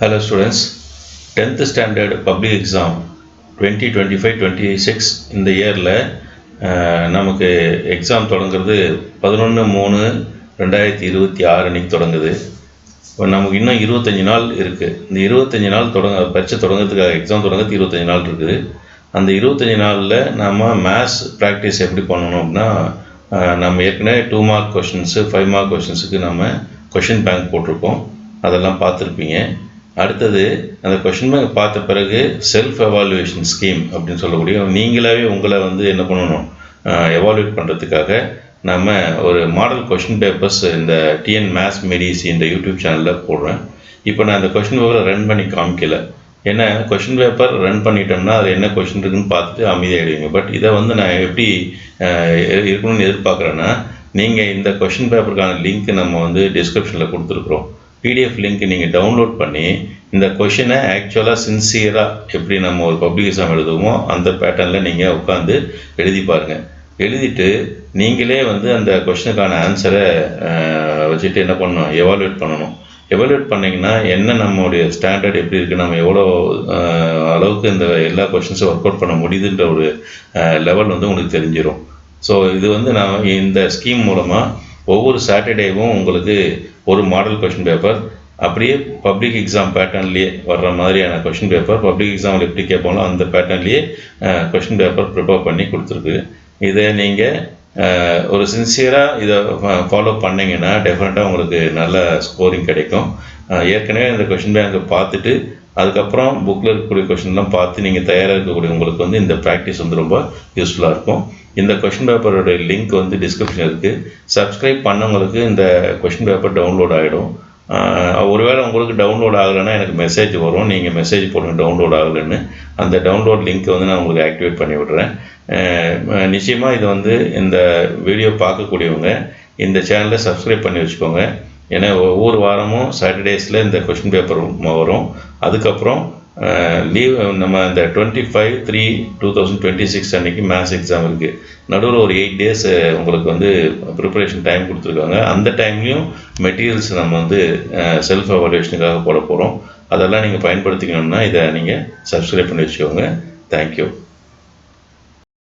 Hello students, 10th standard public exam 2025-26 இந்த இயரில் நமக்கு எக்ஸாம் தொடங்குறது 11/3/2026 அன்றைக்கி தொடங்குது. இப்போ நமக்கு இன்னும் 25 நாள் இருக்குது. இந்த 25 நாள் பரீட்சை தொடங்குறதுக்காக எக்ஸாம் தொடங்குறதுக்கு 25 நாள் இருக்குது. அந்த 25 நாளில் நம்ம மேத்ஸ் ப்ராக்டிஸ் எப்படி பண்ணணும் அப்படின்னா, நம்ம ஏற்கனவே 2 மார்க் கொஷின்ஸு 5 மார்க் கொஷின்ஸுக்கு நம்ம கொஷின் பேங்க் போட்டிருக்கோம். அதெல்லாம் பார்த்துருப்பீங்க. அடுத்தது அந்த கொஷின் பேங்க் பார்த்த பிறகு செல்ஃப் எவாலுவேஷன் ஸ்கீம் அப்படின்னு சொல்லக்கூடிய நீங்களாகவே உங்களை என்ன பண்ணணும், எவாலுவேட் பண்ணுறதுக்காக நம்ம ஒரு மாடல் கொஷின் பேப்பர்ஸ் இந்த டிஎன் மேத்ஸ் மெடிசி இந்த யூடியூப் சேனலில் போடுறேன். இப்போ நான் அந்த கொஷின் பேப்பரை ரன் பண்ணி காமிக்கல. ஏன்னா கொஷின் பேப்பர் ரன் பண்ணிட்டோம்னா அது என்ன கொஷின் இருக்குன்னு பார்த்துட்டு அமைதியாகிடுவீங்க. பட் இதை நான் எப்படி இருக்கணும்னு எதிர்பார்க்குறேன்னா, நீங்கள் இந்த கொஷின் பேப்பருக்கான லிங்க் நம்ம டிஸ்கிரிப்ஷனில் கொடுத்துருக்குறோம். பிடிஎஃப் லிங்க் நீங்கள் டவுன்லோட் பண்ணி இந்த கொஷினை ஆக்சுவலாக சின்சியராக எப்படி நம்ம ஒரு பப்ளிக் எக்ஸாம் எழுதுவோமோ அந்த பேட்டர்னில் நீங்கள் உட்காந்து எழுதி பாருங்கள். எழுதிட்டு நீங்களே அந்த கொஷினுக்கான ஆன்சரை வச்சுட்டு என்ன பண்ணணும், எவாலுவேட் பண்ணணும். எவாலுவேட் பண்ணிங்கன்னா என்ன நம்மளுடைய ஸ்டாண்டர்ட் எப்படி இருக்குது, நம்ம எவ்வளோ அளவுக்கு இந்த எல்லா கொஷின்ஸும் ஒர்க் அவுட் பண்ண முடியுதுன்ற ஒரு லெவல் உங்களுக்கு தெரிஞ்சிடும். ஸோ இது நான் இந்த ஸ்கீம் மூலமாக ஒவ்வொரு சாட்டர்டேவும் உங்களுக்கு ஒரு மாடல் கொஷின் பேப்பர், அப்படியே பப்ளிக் எக்ஸாம் பேட்டர்ன்லேயே வர்ற மாதிரியான கொஷின் பேப்பர், பப்ளிக் எக்ஸாமில் எப்படி கேட்பாங்களோ அந்த பேட்டர்ன்லேயே கொஷின் பேப்பர் ப்ரிப்பேர் பண்ணி கொடுத்துருக்கு. இதை நீங்கள் ஒரு சின்சியராக இதை ஃபாலோ பண்ணிங்கன்னா டெஃபினட்டாக உங்களுக்கு நல்ல ஸ்கோரிங் கிடைக்கும். ஏற்கனவே இந்த கொஷின் பேங்கை பார்த்துட்டு அதுக்கப்புறம் புக்கில் இருக்கக்கூடிய கொஷின்லாம் பார்த்து நீங்கள் தயாராக இருக்கக்கூடிய உங்களுக்கு இந்த ப்ராக்டிஸ் ரொம்ப யூஸ்ஃபுல்லாக இருக்கும். இந்த கொஷின் பேப்பரோட லிங்க் டிஸ்கிரிப்ஷன் இருக்குது. சப்ஸ்கிரைப் பண்ணவங்களுக்கு இந்த கொஷின் பேப்பர் டவுன்லோட் ஆகிடும். ஒருவேளை உங்களுக்கு டவுன்லோட் ஆகலைன்னா எனக்கு மெசேஜ் வரும், நீங்கள் மெசேஜ் போடுங்க டவுன்லோட் ஆகலைன்னு. அந்த டவுன்லோட் லிங்க்கை நான் உங்களுக்கு ஆக்டிவேட் பண்ணி விடுறேன். நிச்சயமாக இது இந்த வீடியோ பார்க்கக்கூடியவங்க இந்த சேனலை சப்ஸ்கிரைப் பண்ணி வச்சுக்கோங்க. ஏன்னா ஒவ்வொரு வாரமும் சாட்டர்டேஸில் இந்த கொஷின் பேப்பர் வரும். அதுக்கப்புறம் லீவ் நம்ம இந்த 25/3/2026 அன்றைக்கி மேத்ஸ் எக்ஸாம் இருக்குது. நடுவில் ஒரு 8 days உங்களுக்கு ப்ரிப்பரேஷன் டைம் கொடுத்துருக்காங்க. அந்த டைம்லேயும் மெட்டீரியல்ஸ் நம்ம செல்ஃப் எவாலுவேஷனுக்காக போட போகிறோம். அதெல்லாம் நீங்கள் பயன்படுத்திக்கணும்னா இதை நீங்கள் சப்ஸ்கிரைப் பண்ணி வச்சுக்கோங்க. தேங்க்யூ.